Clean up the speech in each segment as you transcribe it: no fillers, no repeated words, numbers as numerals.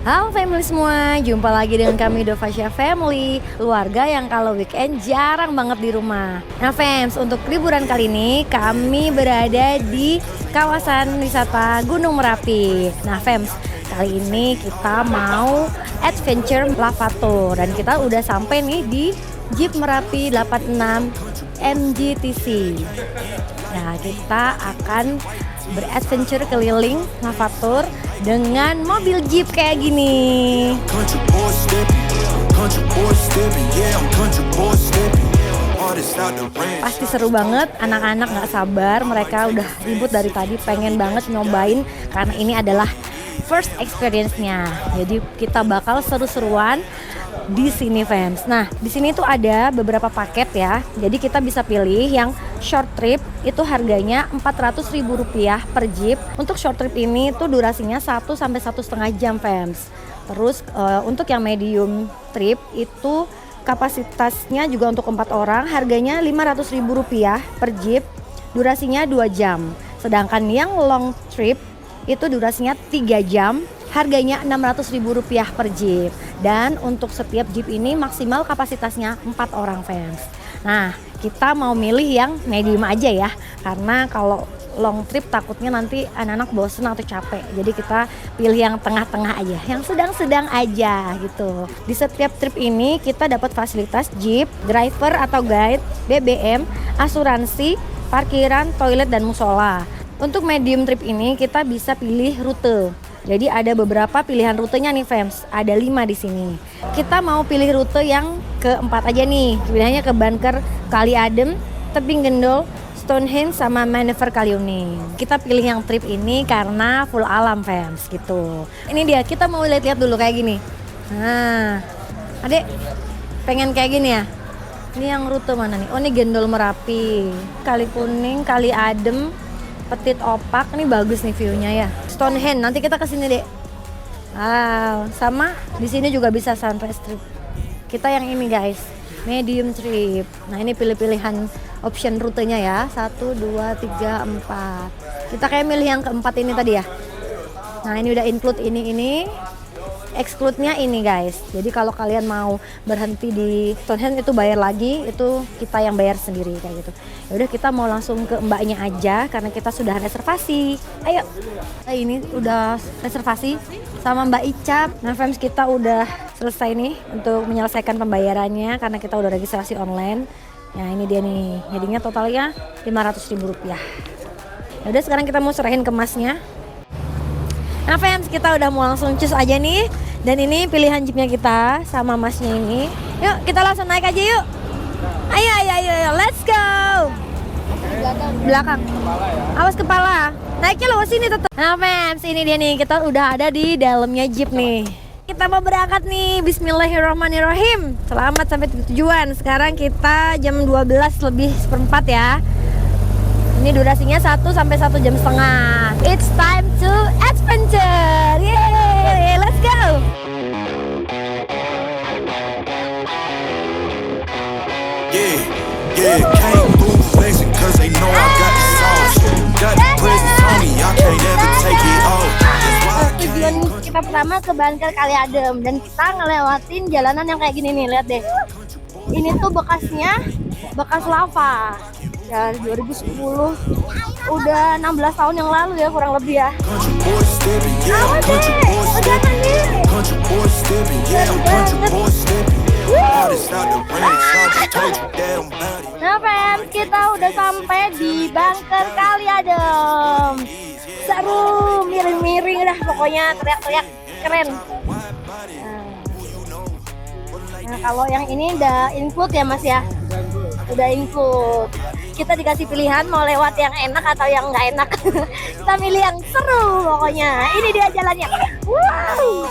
Halo family semua, jumpa lagi dengan kami Dovasya Family, keluarga yang kalau weekend jarang banget di rumah. Nah fans, untuk liburan kali ini kami berada di kawasan wisata Gunung Merapi. Nah fans, kali ini kita mau adventure lava tour dan kita udah sampai nih di Jeep Merapi 86 MGTC. Nah kita akan beradventure keliling lava tour dengan mobil Jeep kayak gini. Pasti seru banget, anak-anak gak sabar, mereka udah ribut dari tadi pengen banget nyobain karena ini adalah first experience-nya. Jadi kita bakal seru-seruan di sini fans. Nah, di sini tuh ada beberapa paket ya. Jadi kita bisa pilih yang short trip itu harganya Rp400.000 per jeep. Untuk short trip ini tuh durasinya 1 sampai 1,5 jam fans. Terus untuk yang medium trip itu kapasitasnya juga untuk 4 orang, harganya Rp500.000 per jeep. Durasinya 2 jam. Sedangkan yang long trip itu durasinya 3 jam. Harganya Rp600.000 per jeep. Dan untuk setiap jeep ini maksimal kapasitasnya 4 orang fans. Nah, kita mau milih yang medium aja ya, karena kalau long trip takutnya nanti anak-anak bosen atau capek. Jadi kita pilih yang tengah-tengah aja, yang sedang-sedang aja gitu. Di setiap trip ini kita dapat fasilitas jeep, driver atau guide, BBM, asuransi, parkiran, toilet dan musola. Untuk medium trip ini kita bisa pilih rute. Jadi ada beberapa pilihan rutenya nih fans, ada 5 di sini. Kita mau pilih rute yang keempat aja nih, pilihannya ke Banker Kali Adem, Tebing Gendol, Stonehenge sama Manever Kaliuning. Kita pilih yang trip ini karena full alam fans gitu. Ini dia, kita mau lihat-lihat dulu kayak gini. Nah, adek pengen kayak gini ya? Ini yang rute mana nih? Oh ini Gendol Merapi, Kali Kuning, Kali Adem, Petit Opak, ini bagus nih view-nya ya. Stonehenge, nanti kita kesini deh. Wow, sama di sini juga bisa sunrise trip. Kita yang ini guys, medium trip. Nah ini pilih-pilihan option rutenya ya. 1, 2, 3, 4. Kita kayak milih yang keempat ini tadi ya. Nah ini udah include ini. Exclude-nya ini guys. Jadi kalau kalian mau berhenti di Stonehenge itu bayar lagi, itu kita yang bayar sendiri kayak gitu. Ya udah kita mau langsung ke mbaknya aja karena kita sudah reservasi. Ayo. Nah, ini udah reservasi sama Mbak Icap. Nah, fans kita udah selesai nih untuk menyelesaikan pembayarannya karena kita udah registrasi online. Nah, ini dia nih. Jadinya totalnya Rp500.000. Ya udah sekarang kita mau serahin ke masnya. Nah fans, kita udah mau langsung cus aja nih. Dan ini pilihan jeepnya kita sama masnya ini. Yuk kita langsung naik aja yuk. Ayo, let's go. Belakang. Awas kepala. Naiknya lewat sini tetap. Nah fans, ini dia nih, kita udah ada di dalamnya jeep nih. Kita mau berangkat nih, bismillahirrahmanirrahim. Selamat sampai tujuan. Sekarang kita jam 12:04 ya. Ini durasinya 1 sampai 1,5 jam. It's time to adventure. Yeay, let's go. Yeah, can't move flexing cause they know I got the sauce. Got the presents on me, I can't ever take it off. Tujuan kita pertama ke Banker Kali Adem dan kita ngelewatin jalanan yang kayak gini nih, lihat deh. Ini tuh bekasnya bekas lava. Ya 2010, udah 16 tahun yang lalu ya kurang lebih ya. Awas deh, jangan nih. Nah fans, kita udah sampai di Banker Kali Adem. Seru, miring-miring dah pokoknya, teriak-teriak keren. Nah kalau yang ini udah include ya mas ya? Udah include. Kita dikasih pilihan mau lewat yang enak atau yang nggak enak. Kita milih yang seru pokoknya. Ini dia jalannya. Wow.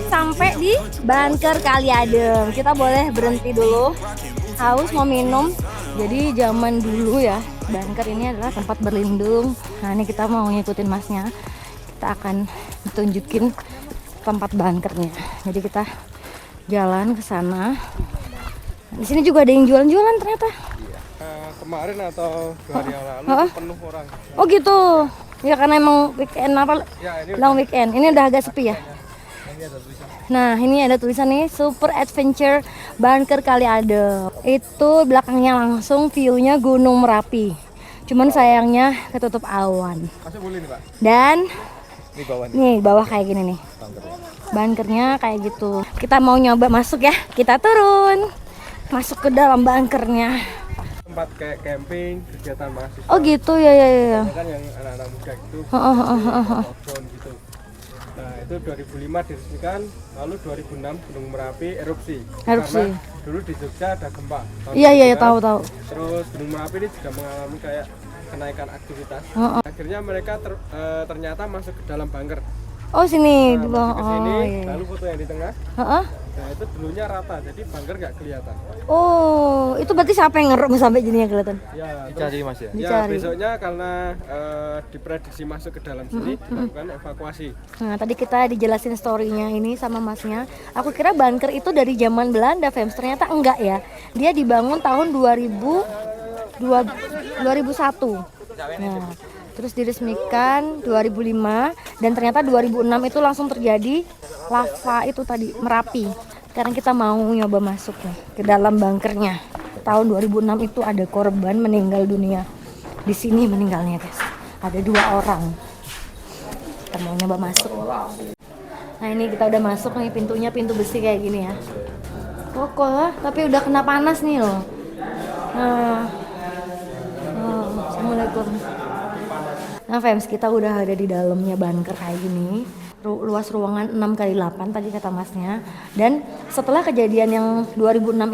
Sampai di Banker Kali Adem, kita boleh berhenti dulu haus mau minum. Jadi zaman dulu ya, bunker ini adalah tempat berlindung. Nah ini kita mau ngikutin masnya, kita akan tunjukin tempat bunkernya. Jadi kita jalan ke sana. Di sini juga ada yang jualan-jualan ternyata. Kemarin atau 2 hari yang lalu itu penuh orang. Oh gitu. Ya karena emang weekend apa? Ya, ini Long weekend. Ini udah agak sepi ya. ini ada tulisan. Nah ini ada tulisan nih, Super Adventure Bunker Kaliade. Itu belakangnya langsung view-nya Gunung Merapi. Cuman sayangnya ketutup awan. Masih boleh nih Pak? Dan Di bawah nih. nih bawah kayak gini nih. Bunkernya kayak gitu. Kita mau nyoba masuk ya. Kita turun. Masuk ke dalam bunkernya. Tempat kayak camping, kegiatan mahasiswa. Oh gitu ya ya ya. Kan yang anak-anak muda gitu. Lockdown gitu. Nah, itu 2005 diresmikan, lalu 2006 Gunung Merapi erupsi. Erupsi. Karena dulu di Jogja ada gempa. tahun Iya iya 2000-an. tahu. Terus Gunung Merapi ini juga mengalami kayak kenaikan aktivitas. Akhirnya mereka ternyata masuk ke dalam bunker. Oh sini di Masuk bawah. ke sini, Oh iya. lalu foto yang di tengah. Heeh. Nah, itu dulunya rata, jadi bunker nggak kelihatan. Oh, itu berarti siapa yang ngeruk sampai jadinya kelihatan? Ya, Dicari Mas ya? Ya, Dicari. besoknya karena diprediksi masuk ke dalam sini, dilakukan evakuasi. Nah, tadi kita dijelasin story-nya ini sama masnya. Aku kira bunker itu dari zaman Belanda, Fems. Ternyata enggak ya. Dia dibangun tahun 2001. Nah, terus diresmikan 2005 dan ternyata 2006 itu langsung terjadi lava itu tadi Merapi. Sekarang kita mau nyoba masuk nih ke dalam bunkernya. Tahun 2006 itu ada korban meninggal dunia. Di sini meninggalnya, guys. Ada 2 orang. Kita mau nyoba masuk. Nah, ini kita udah masuk nih, pintunya pintu besi kayak gini ya. Kokoh lah, tapi udah kena panas nih loh. Nah. Oh, Assalamualaikum. Nah, Fems, kita udah ada di dalamnya bunker kayak gini. Luas ruangan 6x8 tadi kata masnya. Dan setelah kejadian yang 2006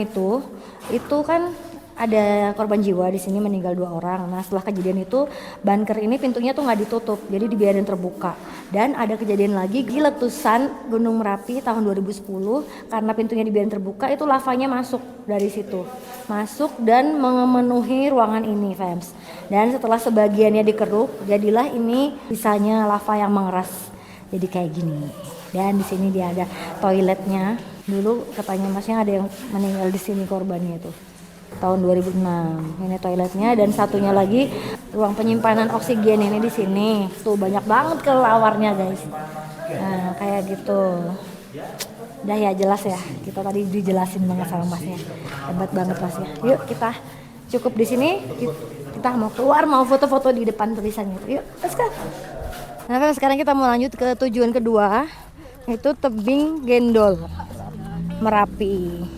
itu kan ada korban jiwa di sini, meninggal 2 orang. Nah, setelah kejadian itu bunker ini pintunya tuh nggak ditutup, jadi dibiarin terbuka. Dan ada kejadian lagi di letusan Gunung Merapi tahun 2010, karena pintunya dibiarin terbuka, itu lavanya masuk dari situ, masuk dan memenuhi ruangan ini, Fems. Dan setelah sebagiannya dikeruk, jadilah ini sisanya lava yang mengeras. Jadi kayak gini. Dan di sini dia ada toiletnya. Dulu katanya masnya ada yang meninggal di sini korbannya itu. Tahun 2006. Ini toiletnya dan satunya lagi ruang penyimpanan oksigen ini di sini. Tuh banyak banget kelawarnya, guys. Nah, kayak gitu. Udah ya jelas ya. Kita tadi dijelasin banget sama masnya. Hebat banget masnya. Yuk kita cukup di sini. Kita mau keluar, mau foto-foto di depan tulisannya. Yuk, let's go. Nah, sekarang kita mau lanjut ke tujuan kedua, yaitu tebing Gendol Merapi.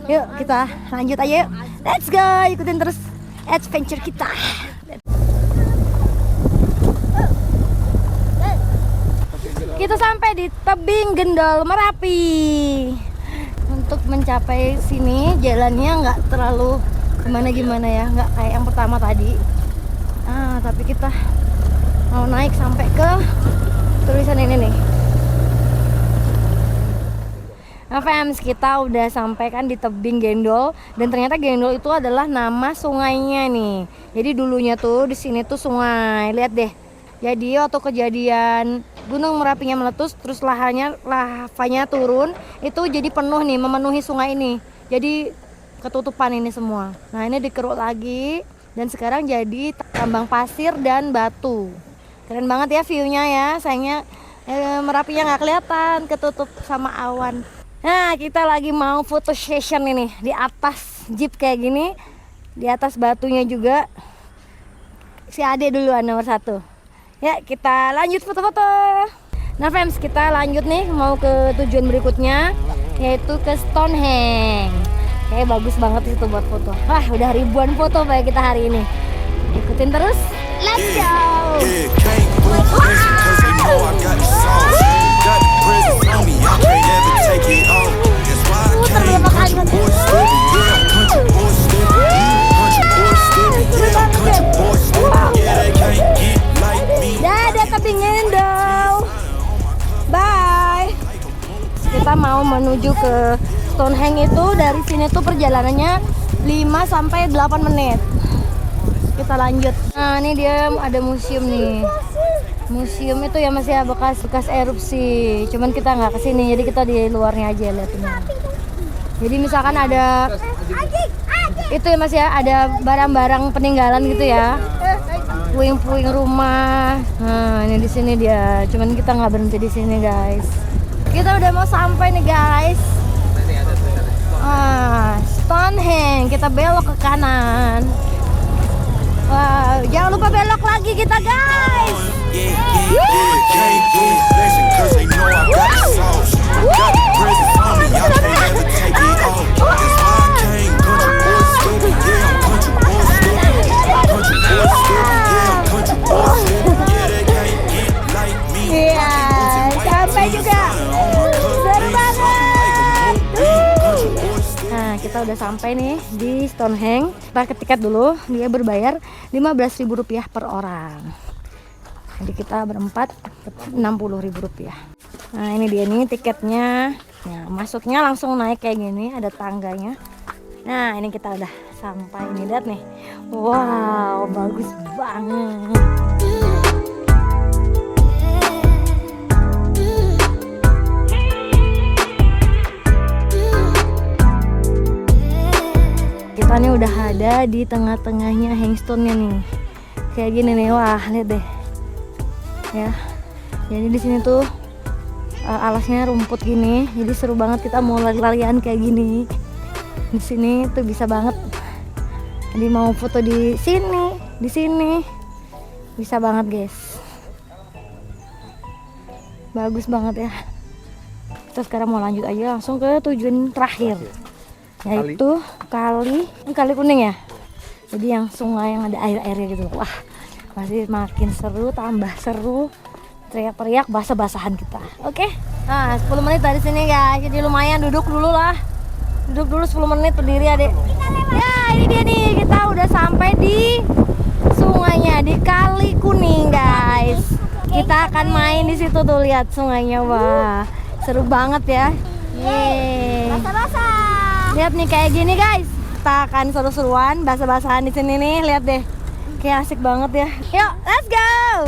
Yuk kita lanjut aja yuk. Let's go, ikutin terus adventure kita. Kita sampai di tebing Gendol Merapi. Untuk mencapai sini jalannya nggak terlalu gimana ya, nggak kayak yang pertama tadi. Tapi kita mau naik sampai ke tulisan ini nih. Nah, Fems, kita udah sampai kan di tebing Gendol dan ternyata Gendol itu adalah nama sungainya nih. Jadi dulunya tuh di sini tuh sungai. Lihat deh. Jadi waktu kejadian Gunung Merapinya meletus, terus lavanya turun, itu jadi penuh nih, memenuhi sungai ini. Jadi ketutupan ini semua. Nah, ini dikeruk lagi dan sekarang jadi tambang pasir dan batu. Keren banget ya view-nya ya. Sayangnya Merapinya nggak kelihatan, ketutup sama awan. Nah, kita lagi mau foto session ini di atas jeep kayak gini, di atas batunya juga. Si Ade duluan nomor 1. Ya, kita lanjut foto-foto. Nah, Fems, kita lanjut nih mau ke tujuan berikutnya, yaitu ke Stonehenge. Kayak bagus banget itu buat foto. Wah, udah ribuan foto kayak kita hari ini. Ikutin terus. Let's go. Yeah, can't go crazy 'cause they know I got the sauce. Got the presents on me, I can't ever take it off. That's why I came country boy steady. Yeah, I'm country boy steady. Country boy steady. Yeah, I'm country boy steady. Yeah, they can't get like me. Dadah tebing Gendol. Bye. Kita mau menuju ke Stonehenge itu dari sini tuh perjalanannya 5 sampai 8 menit. Kita lanjut. Nah, ini dia ada museum nih. Museum itu ya masih bekas erupsi. Cuman kita nggak kesini, jadi kita di luarnya aja lihatnya. Jadi misalkan ada itu ya Mas ya, ada barang-barang peninggalan gitu ya. Puing-puing rumah. Nah, ini di sini dia. Cuman kita nggak berhenti di sini, guys. Kita udah mau sampai nih, guys. Stonehenge. Kita belok ke kanan. Wow, jangan lupa belok lagi kita, guys. Yeah, can't get flexing 'cause they know I got the sauce. Got the presents on me, I can't ever take it off. That's why I came country boy stupid, yeah, I'm country boy stupid. Country boy stupid, yeah, I'm country boy stupid. Yeah, they can't get like me. Iya, sampai juga. Seru banget. Nah, kita udah sampai nih di Stonehenge. Kita ke tiket dulu, dia berbayar Rp15.000 per orang. Jadi kita berempat Rp60.000. Nah, ini dia nih tiketnya. Nah, masuknya langsung naik kayak gini, ada tangganya. Nah, ini kita udah sampai nih, lihat nih. Wow, bagus banget. Kita nih udah ada di tengah-tengahnya hangstone-nya nih. Kayak gini nih, wah, lihat deh. Ya. Jadi di sini tuh alasnya rumput gini. Jadi seru banget kita mau lari-larian kayak gini. Di sini tuh bisa banget. Jadi mau foto di sini bisa banget, guys. Bagus banget ya. Kita sekarang mau lanjut aja langsung ke tujuan terakhir. Yaitu kali kuning ya. Jadi yang sungai yang ada air-airnya gitu. Wah, masih makin seru, tambah seru. Teriak-teriak basah-basahan kita. Oke. Nah, 10 menit dari sini, guys. Jadi lumayan, duduk dulu lah. Duduk dulu 10 menit berdiri, Adik. Ya, ini dia nih. Kita udah sampai di sungainya, di Kali Kuning, guys. Kita akan main di situ tuh, lihat sungainya. Wah, seru banget ya. Yeay. Basah-basah. Lihat nih kayak gini, guys. Kita akan seru-seruan basah-basahan di sini nih. Lihat deh. Kayak asik banget ya. Yuk, let's go.